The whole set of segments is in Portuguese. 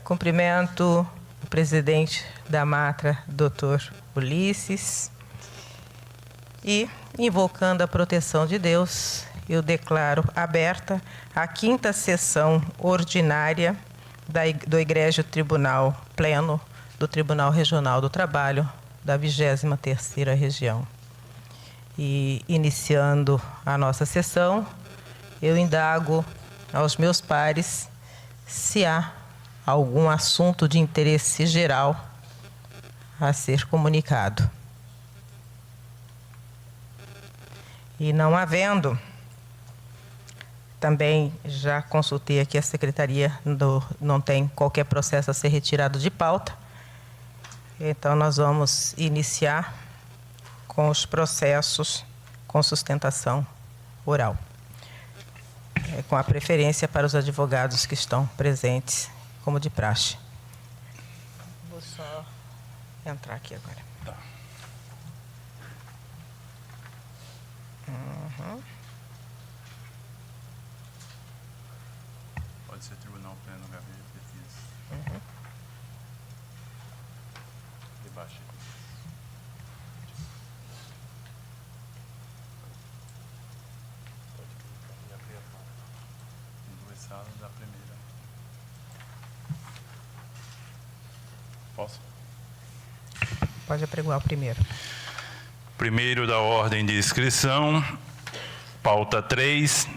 Cumprimento o presidente da Matra, Dr. Ulisses, e, invocando a proteção de Deus, eu declaro aberta a 5ª sessão ordinária do Egrégio Tribunal Pleno do Tribunal Regional do Trabalho da 23ª Região. E, iniciando a nossa sessão, eu indago aos meus pares se há algum assunto de interesse geral a ser comunicado. E não havendo, também já consultei aqui a Secretaria, não tem qualquer processo a ser retirado de pauta, então nós vamos iniciar com os processos com sustentação oral, com a preferência para os advogados que estão presentes, como de praxe. Vou só entrar aqui agora. Tá. Pode ser Tribunal Pleno, Gabinete de Defesa. Debaixo. Em 2 salas da primeira. Posso? Pode apregoar o primeiro. Primeiro da ordem de inscrição, pauta 3,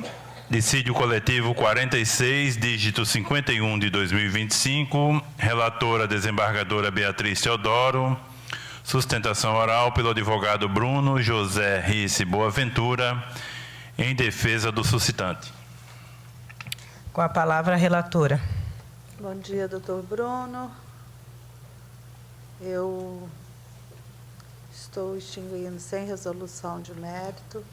dissídio coletivo 46, dígito 51 de 2025, relatora desembargadora Beatriz Teodoro, sustentação oral pelo advogado Bruno José Risse Boaventura, em defesa do suscitante. Com a palavra a relatora. Bom dia, doutor Bruno. Eu estou extinguindo sem resolução de mérito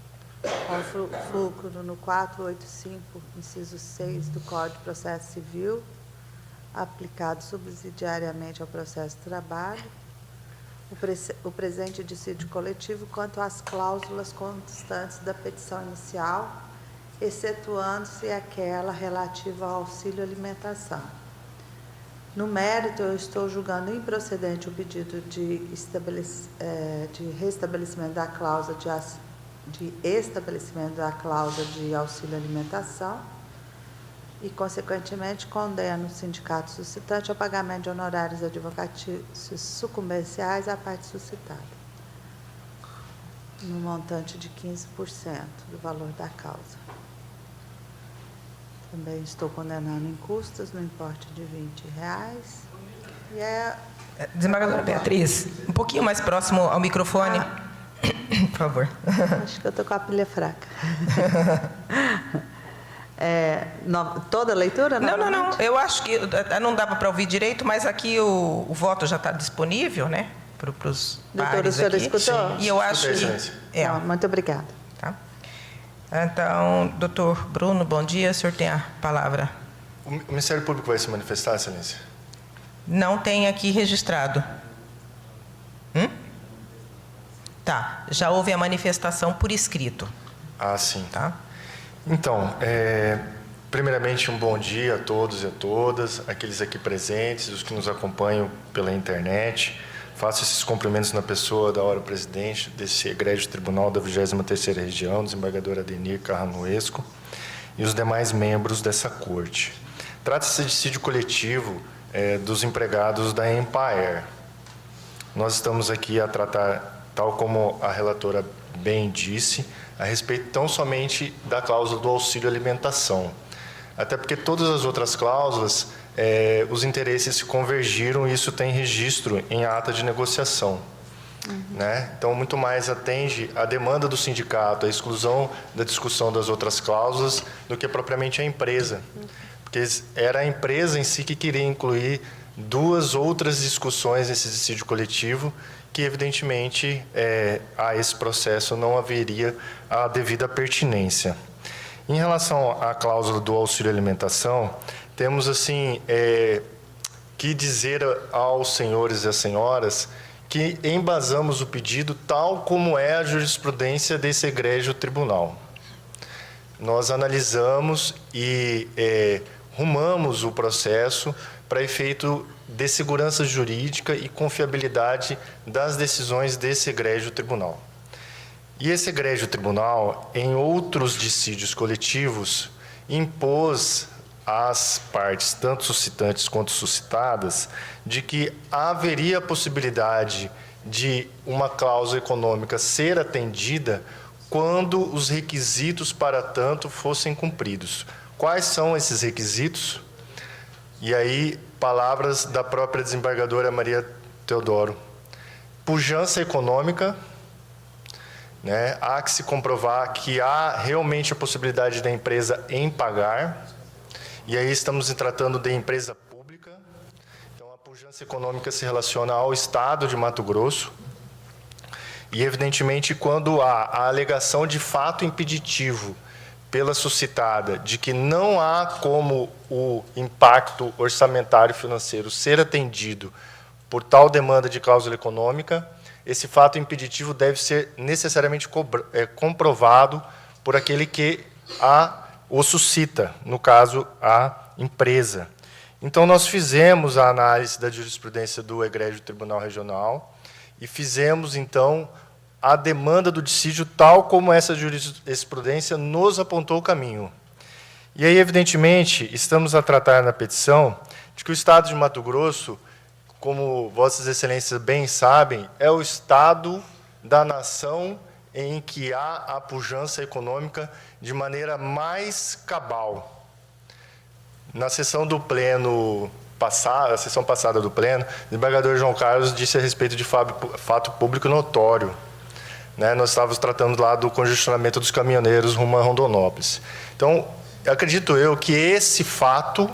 com fulcro no 485, inciso 6 do Código de Processo Civil, aplicado subsidiariamente ao processo de trabalho, o presente dissídio coletivo quanto às cláusulas constantes da petição inicial, excetuando-se aquela relativa ao auxílio alimentação. No mérito, eu estou julgando improcedente o pedido de restabelecimento da cláusula de estabelecimento da cláusula de auxílio alimentação e, consequentemente, condeno o sindicato suscitante ao pagamento de honorários advocatícios sucumbenciais à parte suscitada, no montante de 15% do valor da causa. Também estou condenando em custas no importe de R$20. Desembargadora Beatriz, um pouquinho mais próximo ao microfone, por favor. Acho que eu estou com a pilha fraca. Toda a leitura? Não. Eu acho que não dava para ouvir direito, mas aqui o voto já está disponível, né? Para os doutora, a senhora escutou? Sim. E eu acho que... Muito obrigada. Tá. Então, doutor Bruno, bom dia. O senhor tem a palavra. O Ministério Público vai se manifestar, excelência? Não tem aqui registrado. Tá. Já houve a manifestação por escrito. Ah, sim. Tá. Então, primeiramente, um bom dia a todos e a todas, aqueles aqui presentes, os que nos acompanham pela internet. Faço esses cumprimentos na pessoa da hora presidente desse egrégio tribunal da 23ª Região, desembargador Adenir Carranoesco, e os demais membros dessa corte. Trata-se de dissídio coletivo dos empregados da Empire. Nós estamos aqui a tratar, tal como a relatora bem disse, a respeito tão somente da cláusula do auxílio alimentação. Até porque todas as outras cláusulas, os interesses se convergiram e isso tem registro em ata de negociação. Né? Então, muito mais atende à demanda do sindicato, à exclusão da discussão das outras cláusulas, do que propriamente a empresa. Porque era a empresa em si que queria incluir 2 outras discussões nesse dissídio coletivo, que, evidentemente, a esse processo não haveria a devida pertinência. Em relação à cláusula do auxílio alimentação, temos, assim, que dizer aos senhores e às senhoras que embasamos o pedido tal como é a jurisprudência desse egrégio tribunal. Nós analisamos e rumamos o processo para efeito de segurança jurídica e confiabilidade das decisões desse egrégio tribunal. E esse egrégio tribunal, em outros dissídios coletivos, impôs às partes, tanto suscitantes quanto suscitadas, de que haveria a possibilidade de uma cláusula econômica ser atendida quando os requisitos para tanto fossem cumpridos. Quais são esses requisitos? E aí, palavras da própria desembargadora Maria Teodoro. Pujança econômica, né? Há que se comprovar que há realmente a possibilidade da empresa em pagar, e aí estamos tratando de empresa pública. Então, a pujança econômica se relaciona ao Estado de Mato Grosso, e, evidentemente, quando há a alegação de fato impeditivo pela suscitada de que não há como o impacto orçamentário financeiro ser atendido por tal demanda de cláusula econômica, esse fato impeditivo deve ser necessariamente comprovado por aquele que o suscita, no caso, a empresa. Então, nós fizemos a análise da jurisprudência do egrégio Tribunal Regional e fizemos, então, a demanda do dissídio tal como essa jurisprudência nos apontou o caminho. E aí, evidentemente, estamos a tratar na petição de que o Estado de Mato Grosso, como Vossas Excelências bem sabem, é o Estado da nação em que há a pujança econômica de maneira mais cabal. Na sessão do Pleno passada, a sessão passada do Pleno, o desembargador João Carlos disse a respeito de fato público notório. Né? Nós estávamos tratando lá do congestionamento dos caminhoneiros rumo a Rondonópolis. Então, acredito eu que esse fato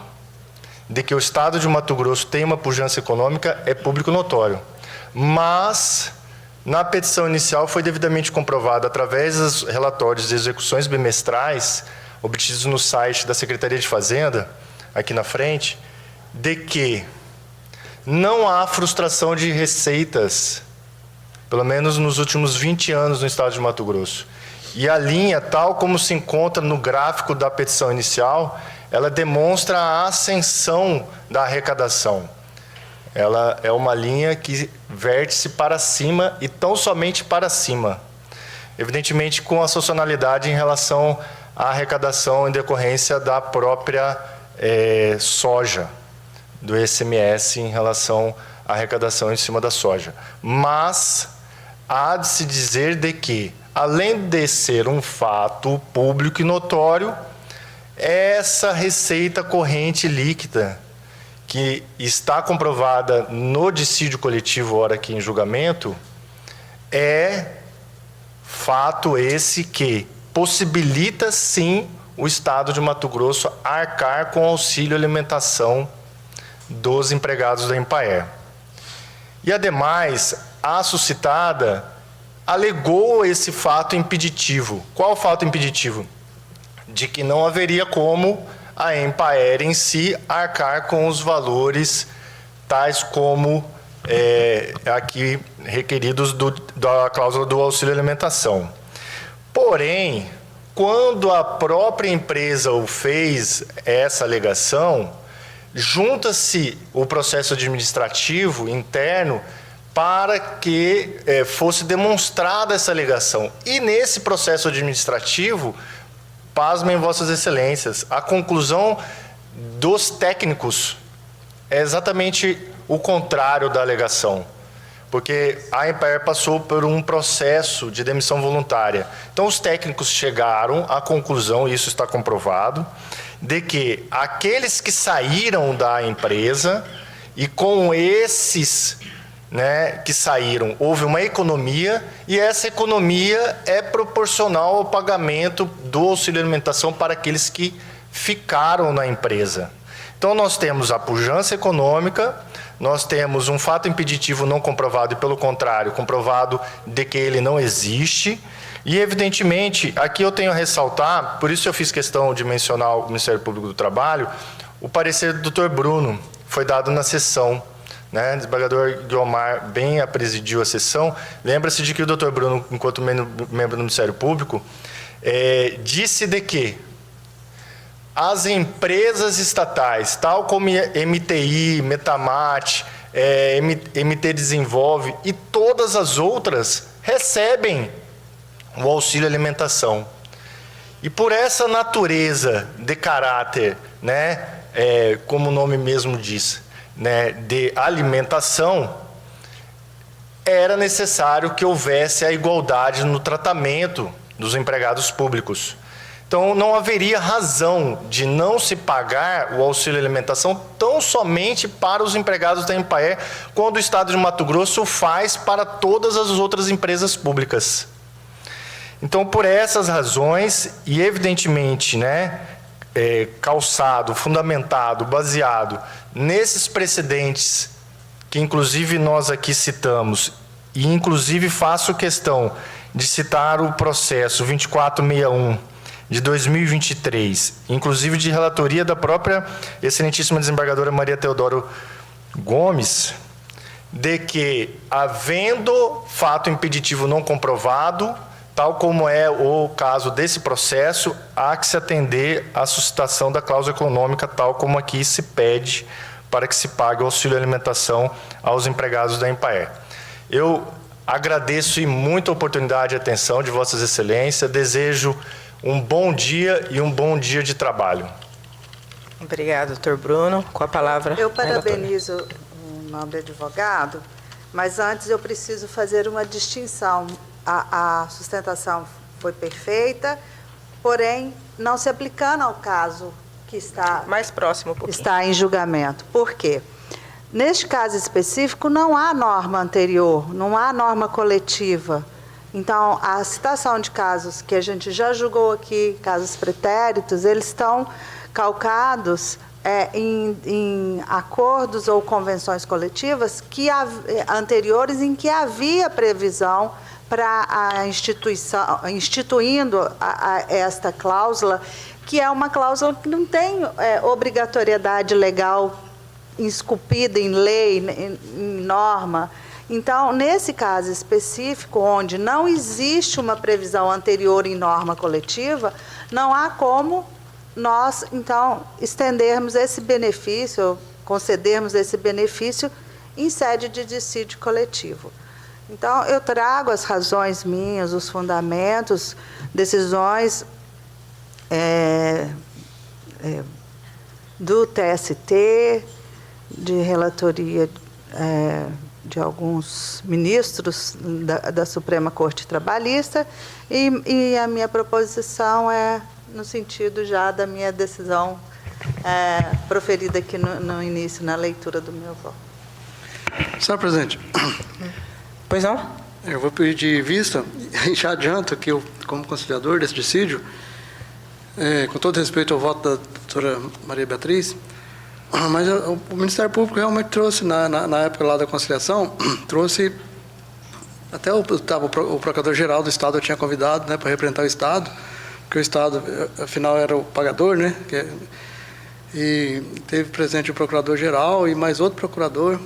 de que o Estado de Mato Grosso tem uma pujança econômica é público notório. Mas, na petição inicial, foi devidamente comprovado, através dos relatórios de execuções bimestrais, obtidos no site da Secretaria de Fazenda, aqui na frente, de que não há frustração de receitas, pelo menos nos últimos 20 anos no Estado de Mato Grosso. E a linha, tal como se encontra no gráfico da petição inicial, ela demonstra a ascensão da arrecadação. Ela é uma linha que verte-se para cima e tão somente para cima. Evidentemente, com a sazonalidade em relação à arrecadação em decorrência da própria soja, do ICMS em relação à arrecadação em cima da soja. Mas há de se dizer de que, além de ser um fato público e notório, essa receita corrente líquida, que está comprovada no dissídio coletivo, ora aqui em julgamento, é fato esse que possibilita, sim, o Estado de Mato Grosso arcar com auxílio alimentação dos empregados da Empaer. E, ademais, a suscitada alegou esse fato impeditivo. Qual o fato impeditivo? De que não haveria como a Empaer em si arcar com os valores tais como aqui requeridos da cláusula do auxílio alimentação. Porém, quando a própria empresa fez essa alegação, junta-se o processo administrativo interno para que fosse demonstrada essa alegação. E nesse processo administrativo, pasmem Vossas Excelências, a conclusão dos técnicos é exatamente o contrário da alegação, porque a Empaer passou por um processo de demissão voluntária. Então, os técnicos chegaram à conclusão, e isso está comprovado, de que aqueles que saíram da empresa, e com esses que saíram, houve uma economia, e essa economia é proporcional ao pagamento do auxílio alimentação para aqueles que ficaram na empresa. Então, nós temos a pujança econômica, nós temos um fato impeditivo não comprovado e, pelo contrário, comprovado de que ele não existe. E, evidentemente, aqui eu tenho a ressaltar, por isso eu fiz questão de mencionar o Ministério Público do Trabalho, o parecer do Dr. Bruno, foi dado na sessão. O desembargador Guiomar bem presidiu a sessão. Lembra-se de que o Dr. Bruno, enquanto membro do Ministério Público, disse de que as empresas estatais, tal como MTI, Metamate, MT Desenvolve e todas as outras, recebem o auxílio alimentação. E por essa natureza de caráter, né, como o nome mesmo diz, né, de alimentação, era necessário que houvesse a igualdade no tratamento dos empregados públicos. Então, não haveria razão de não se pagar o auxílio alimentação tão somente para os empregados da Empaer, quando o Estado de Mato Grosso faz para todas as outras empresas públicas. Então, por essas razões, e evidentemente, né, calçado, fundamentado, baseado nesses precedentes que inclusive nós aqui citamos, e inclusive faço questão de citar o processo 2461 de 2023, inclusive de relatoria da própria excelentíssima desembargadora Maria Teodoro Gomes, de que, havendo fato impeditivo não comprovado, tal como é o caso desse processo, há que se atender à suscitação da cláusula econômica, tal como aqui se pede para que se pague o auxílio alimentação aos empregados da Empaer. Eu agradeço e muito a oportunidade e a atenção de Vossas Excelências, desejo um bom dia e um bom dia de trabalho. Obrigado, doutor Bruno. Com a palavra. Eu parabenizo o nobre advogado, mas antes eu preciso fazer uma distinção. A sustentação foi perfeita, porém não se aplicando ao caso que está mais próximo um pouquinho. Está em julgamento. Por quê? Neste caso específico não há norma anterior, não há norma coletiva. Então, a citação de casos que a gente já julgou aqui, casos pretéritos, eles estão calcados em acordos ou convenções coletivas anteriores em que havia previsão para a instituição, instituindo esta cláusula, que é uma cláusula que não tem obrigatoriedade legal esculpida em lei, em norma. Então, nesse caso específico, onde não existe uma previsão anterior em norma coletiva, não há como nós, então, estendermos esse benefício, concedermos esse benefício em sede de dissídio coletivo. Então, eu trago as razões minhas, os fundamentos, decisões do TST, de relatoria de alguns ministros da Suprema Corte Trabalhista, e a minha proposição é no sentido já da minha decisão proferida aqui no início, na leitura do meu voto. Senhor presidente. Pois não? Eu vou pedir vista, e já adianto que eu, como conciliador desse dissídio, com todo respeito ao voto da doutora Maria Beatriz, mas o Ministério Público realmente trouxe, na época lá da conciliação, trouxe, até o Procurador-Geral do Estado eu tinha convidado, né, para representar o Estado, porque o Estado, afinal, era o pagador, né, e teve presente o Procurador-Geral e mais outro procurador,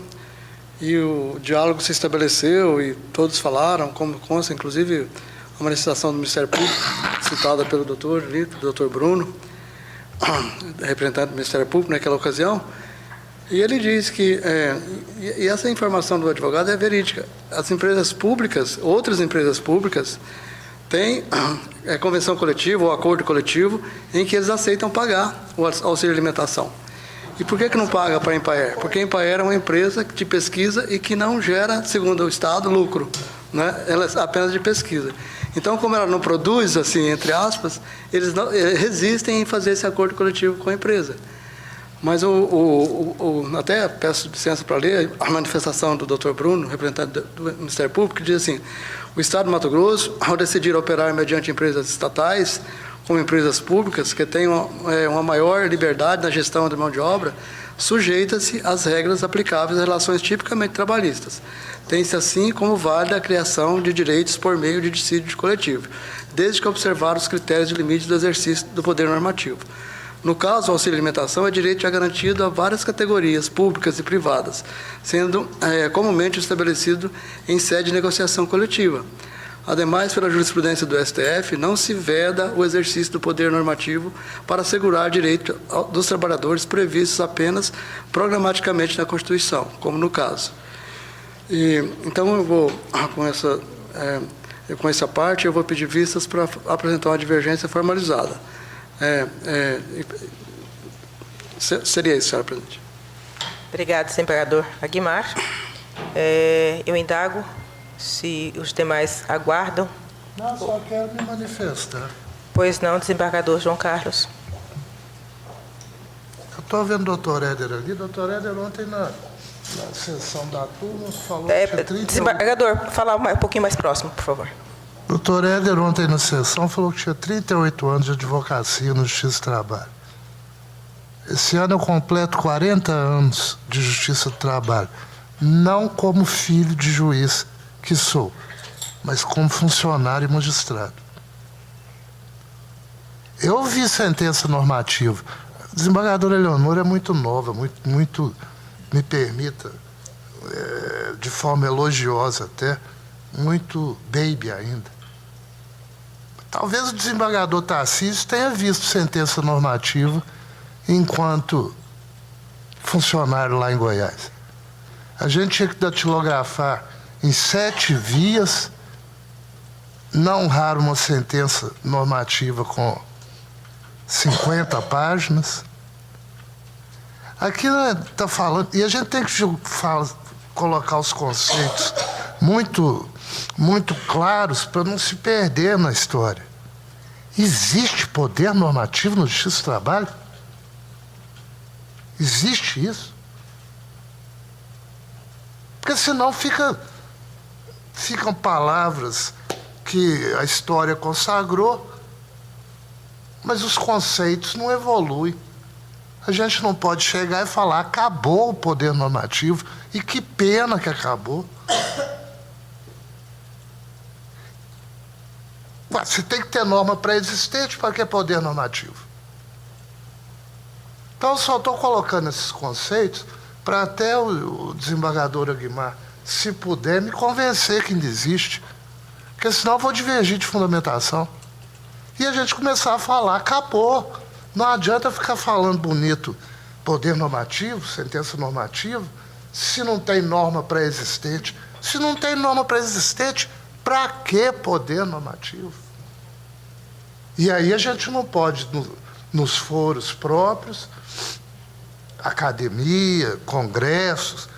e o diálogo se estabeleceu e todos falaram, como consta, inclusive, a manifestação do Ministério Público, citada pelo doutor Bruno, representante do Ministério Público naquela ocasião, e ele diz que, e essa informação do advogado é verídica, as empresas públicas, outras empresas públicas, têm convenção coletiva ou acordo coletivo em que eles aceitam pagar o auxílio alimentação. E por que não paga para a Empaer? Porque a Empaer é uma empresa de pesquisa e que não gera, segundo o Estado, lucro, né? Ela é apenas de pesquisa. Então, como ela não produz, assim, entre aspas, eles resistem em fazer esse acordo coletivo com a empresa. Mas até peço licença para ler a manifestação do Dr. Bruno, representante do Ministério Público, que diz assim: o Estado de Mato Grosso, ao decidir operar mediante empresas estatais, como empresas públicas, que têm uma maior liberdade na gestão da mão de obra, sujeita-se às regras aplicáveis às relações tipicamente trabalhistas. Tem-se assim como válida a criação de direitos por meio de dissídio coletivo, desde que observar os critérios de limite do exercício do poder normativo. No caso, o auxílio alimentação é direito já garantido a várias categorias públicas e privadas, sendo comumente estabelecido em sede de negociação coletiva. Ademais, pela jurisprudência do STF, não se veda o exercício do poder normativo para assegurar direito dos trabalhadores previstos apenas programaticamente na Constituição, como no caso. Então, eu vou, com essa parte, eu vou pedir vistas para apresentar uma divergência formalizada. Seria isso, senhora presidente. Obrigado, desembargador Aguimar. Eu indago se os demais aguardam. Não, só quero me manifestar. Pois não, desembargador João Carlos. Eu estou vendo o doutor Éder ali. Doutor Éder, ontem na sessão da turma falou que tinha 30... Desembargador, falar um pouquinho mais próximo, por favor. Doutor Éder, ontem na sessão, falou que tinha 38 anos de advocacia no Justiça do Trabalho. Esse ano eu completo 40 anos de Justiça do Trabalho. Não como filho de juiz que sou, mas como funcionário e magistrado. Eu vi sentença normativa. A desembargadora Eleonora é muito nova, muito me permita, de forma elogiosa até, muito baby ainda. Talvez o desembargador Tarcísio tenha visto sentença normativa enquanto funcionário lá em Goiás. A gente tinha que datilografar em 7 vias, não raro uma sentença normativa com 50 páginas. Aqui está falando, e a gente tem que colocar os conceitos muito claros para não se perder na história. Existe poder normativo no Justiça do Trabalho? Existe isso? Porque senão ficam palavras que a história consagrou, mas os conceitos não evoluem. A gente não pode chegar e falar, acabou o poder normativo, e que pena que acabou. Você tem que ter norma pré-existente para que é poder normativo. Então, eu só estou colocando esses conceitos para até o desembargador Aguimar, se puder, me convencer que ainda existe. Porque senão eu vou divergir de fundamentação. E a gente começar a falar, acabou. Não adianta ficar falando bonito poder normativo, sentença normativa, se não tem norma pré-existente. Se não tem norma pré-existente, para que poder normativo? E aí a gente não pode, nos foros próprios, academia, congressos,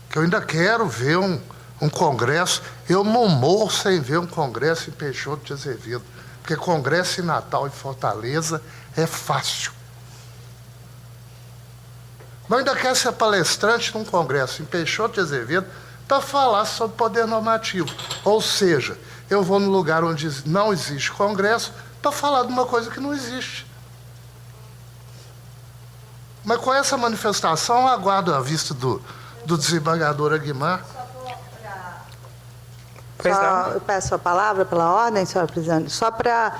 que eu ainda quero ver um congresso. Eu não morro sem ver um congresso em Peixoto de Azevedo, porque congresso em Natal e Fortaleza é fácil. Mas eu ainda quero ser palestrante num congresso em Peixoto de Azevedo para falar sobre poder normativo. Ou seja, eu vou no lugar onde não existe congresso para falar de uma coisa que não existe. Mas com essa manifestação, eu aguardo a vista do desembargador Aguimar. Eu peço a palavra pela ordem, senhora presidente, só para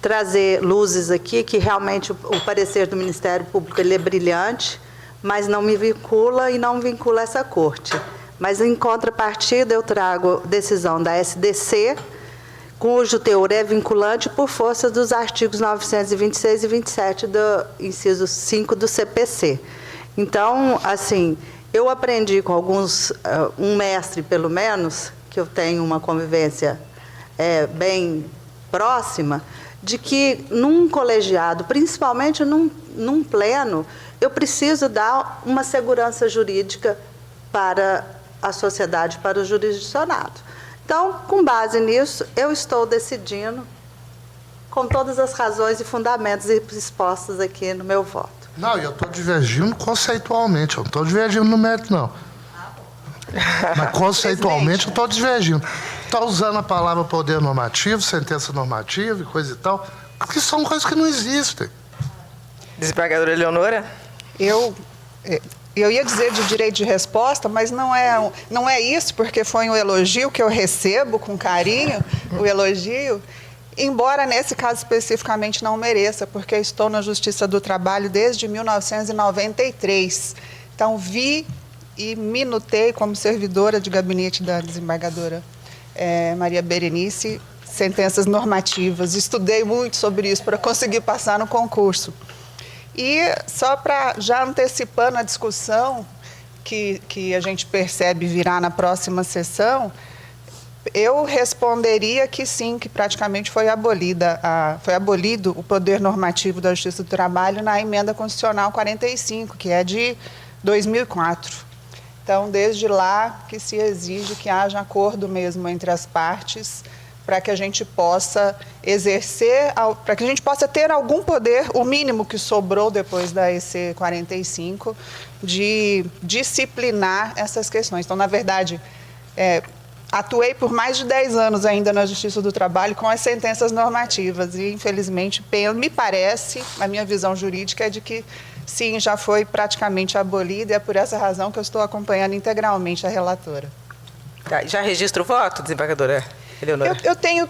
trazer luzes aqui, que realmente o parecer do Ministério Público ele é brilhante, mas não me vincula e não vincula essa corte. Mas, em contrapartida, eu trago decisão da SDC, cujo teor é vinculante por força dos artigos 926 e 27 do inciso 5 do CPC. Então, assim, eu aprendi com alguns, um mestre, pelo menos, que eu tenho uma convivência bem próxima, de que num colegiado, principalmente num pleno, eu preciso dar uma segurança jurídica para a sociedade, para o jurisdicionado. Então, com base nisso, eu estou decidindo, com todas as razões e fundamentos expostos aqui no meu voto. Não, eu estou divergindo conceitualmente, eu não estou divergindo no mérito, não. Mas conceitualmente eu estou divergindo. Está usando a palavra poder normativo, sentença normativa e coisa e tal, que são coisas que não existem. Desembargadora Eleonora? Eu ia dizer de direito de resposta, mas não é isso, porque foi um elogio que eu recebo com carinho, o elogio, embora nesse caso especificamente não mereça, porque estou na Justiça do Trabalho desde 1993. Então, vi e minutei como servidora de gabinete da desembargadora Maria Berenice sentenças normativas. Estudei muito sobre isso para conseguir passar no concurso. E só para já antecipando a discussão que a gente percebe virá na próxima sessão, eu responderia que sim, que praticamente foi abolido o poder normativo da Justiça do Trabalho na Emenda Constitucional 45, que é de 2004. Então, desde lá que se exige que haja acordo mesmo entre as partes para que a gente possa exercer, para que a gente possa ter algum poder, o mínimo que sobrou depois da EC 45, de disciplinar essas questões. Então, na verdade, atuei por mais de 10 anos ainda na Justiça do Trabalho com as sentenças normativas e, infelizmente, me parece, a minha visão jurídica é de que, sim, já foi praticamente abolida e é por essa razão que eu estou acompanhando integralmente a relatora. Tá, já registra o voto, desembargadora Eleonora? Eu tenho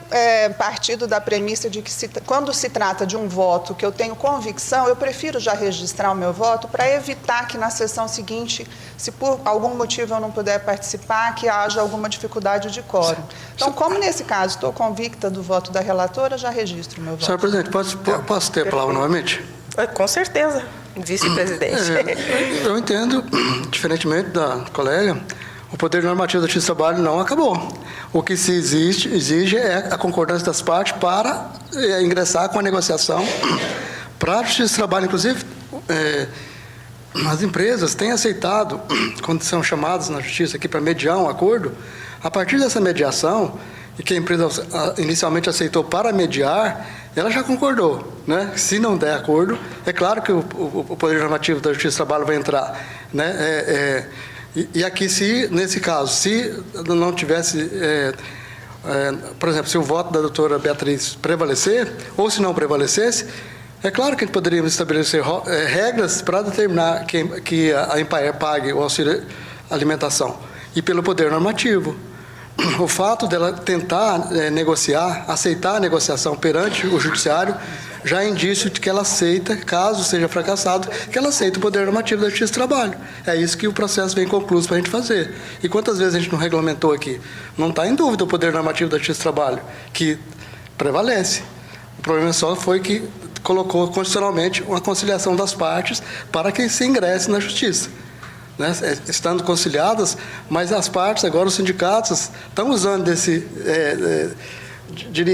partido da premissa de que, quando se trata de um voto que eu tenho convicção, eu prefiro já registrar o meu voto para evitar que na sessão seguinte, se por algum motivo eu não puder participar, que haja alguma dificuldade de quórum. Então, como nesse caso estou convicta do voto da relatora, já registro o meu voto. Senhor presidente, posso ter a palavra novamente? Com certeza, vice-presidente. Eu entendo, diferentemente da colega, o poder normativo da Justiça do Trabalho não acabou. O que se exige é a concordância das partes para ingressar com a negociação para a Justiça do Trabalho. Inclusive, as empresas têm aceitado, quando são chamadas na Justiça aqui para mediar um acordo, a partir dessa mediação, e que a empresa inicialmente aceitou para mediar, ela já concordou, né? Se não der acordo, é claro que o poder normativo da Justiça do Trabalho vai entrar, né? E aqui, nesse caso, se não tivesse, por exemplo, se o voto da doutora Beatriz prevalecer, ou se não prevalecesse, é claro que poderíamos estabelecer regras para determinar que a Empaer pague o auxílio alimentação, e pelo poder normativo. O fato dela tentar negociar, aceitar a negociação perante o judiciário, já é indício de que ela aceita, caso seja fracassado, que ela aceita o poder normativo da Justiça do Trabalho. É isso que o processo vem concluído para a gente fazer. E quantas vezes a gente não regulamentou aqui? Não está em dúvida o poder normativo da Justiça do Trabalho, que prevalece. O problema só foi que colocou constitucionalmente uma conciliação das partes para que se ingresse na Justiça. Né? Estando conciliadas, mas as partes, agora os sindicatos, estão usando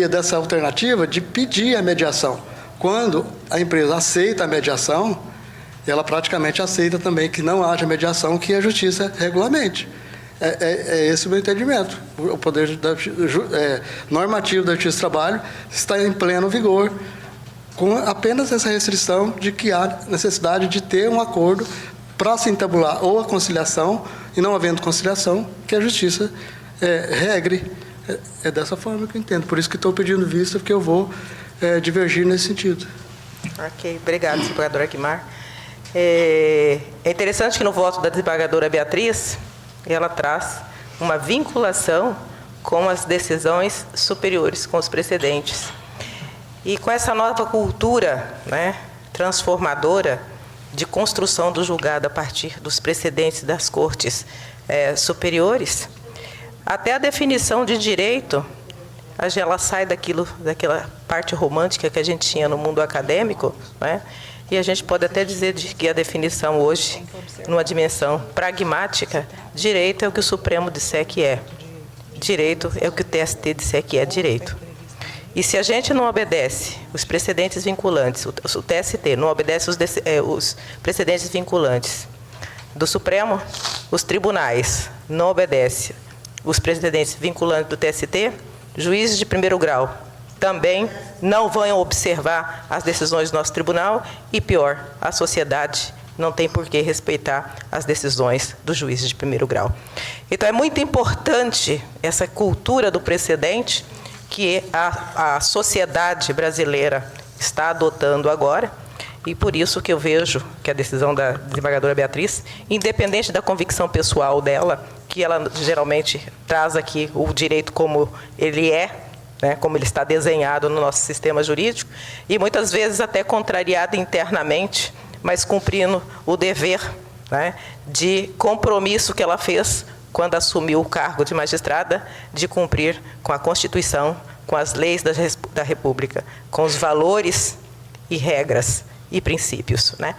dessa alternativa de pedir a mediação. Quando a empresa aceita a mediação, ela praticamente aceita também que não haja mediação, que a Justiça regulamente. É esse o meu entendimento. O poder normativo da Justiça do Trabalho está em pleno vigor, com apenas essa restrição de que há necessidade de ter um acordo para se entabular ou a conciliação, e não havendo conciliação, que a Justiça regre. É dessa forma que eu entendo. Por isso que estou pedindo vista, porque eu vou divergir nesse sentido. Ok, obrigado, desembargadora Guimar. É interessante que no voto da desembargadora Beatriz, ela traz uma vinculação com as decisões superiores, com os precedentes. E com essa nova cultura, né, transformadora de construção do julgado a partir dos precedentes das cortes superiores, até a definição de direito, ela sai daquela parte romântica que a gente tinha no mundo acadêmico, né? E a gente pode até dizer que a definição hoje, numa dimensão pragmática, direito é o que o Supremo disser que é. Direito é o que o TST disser que é direito. E se a gente não obedece os precedentes vinculantes, o TST não obedece os precedentes vinculantes do Supremo, os tribunais não obedecem os precedentes vinculantes do TST, juízes de primeiro grau também não vão observar as decisões do nosso tribunal e, pior, a sociedade não tem por que respeitar as decisões dos juízes de primeiro grau. Então, é muito importante essa cultura do precedente que a sociedade brasileira está adotando agora, e por isso que eu vejo que a decisão da desembargadora Beatriz, independente da convicção pessoal dela, que ela geralmente traz aqui o direito como ele é, né, como ele está desenhado no nosso sistema jurídico, e muitas vezes até contrariado internamente, mas cumprindo o dever né, de compromisso que ela fez quando assumiu o cargo de magistrada, de cumprir com a Constituição, com as leis da República, com os valores e regras e princípios, né?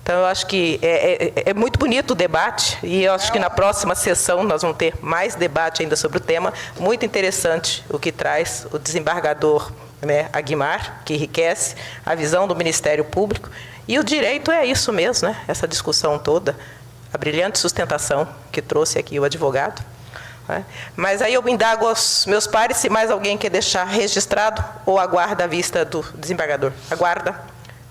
Então, eu acho que é muito bonito o debate, e eu acho que na próxima sessão nós vamos ter mais debate ainda sobre o tema. Muito interessante o que traz o desembargador, né, Aguimar, que enriquece a visão do Ministério Público. E o direito é isso mesmo, né? Essa discussão toda, a brilhante sustentação que trouxe aqui o advogado. Né? Mas aí eu indago aos meus pares se mais alguém quer deixar registrado ou aguarda a vista do desembargador. Aguarda?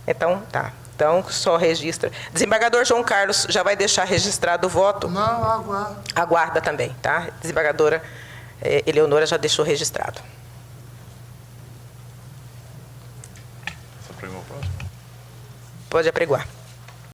Então, tá. Então, só registra. Desembargador João Carlos já vai deixar registrado o voto? Não, aguarda. Aguarda também, tá? Desembargadora Eleonora já deixou registrado. Você pregou o próximo? Pode apregoar.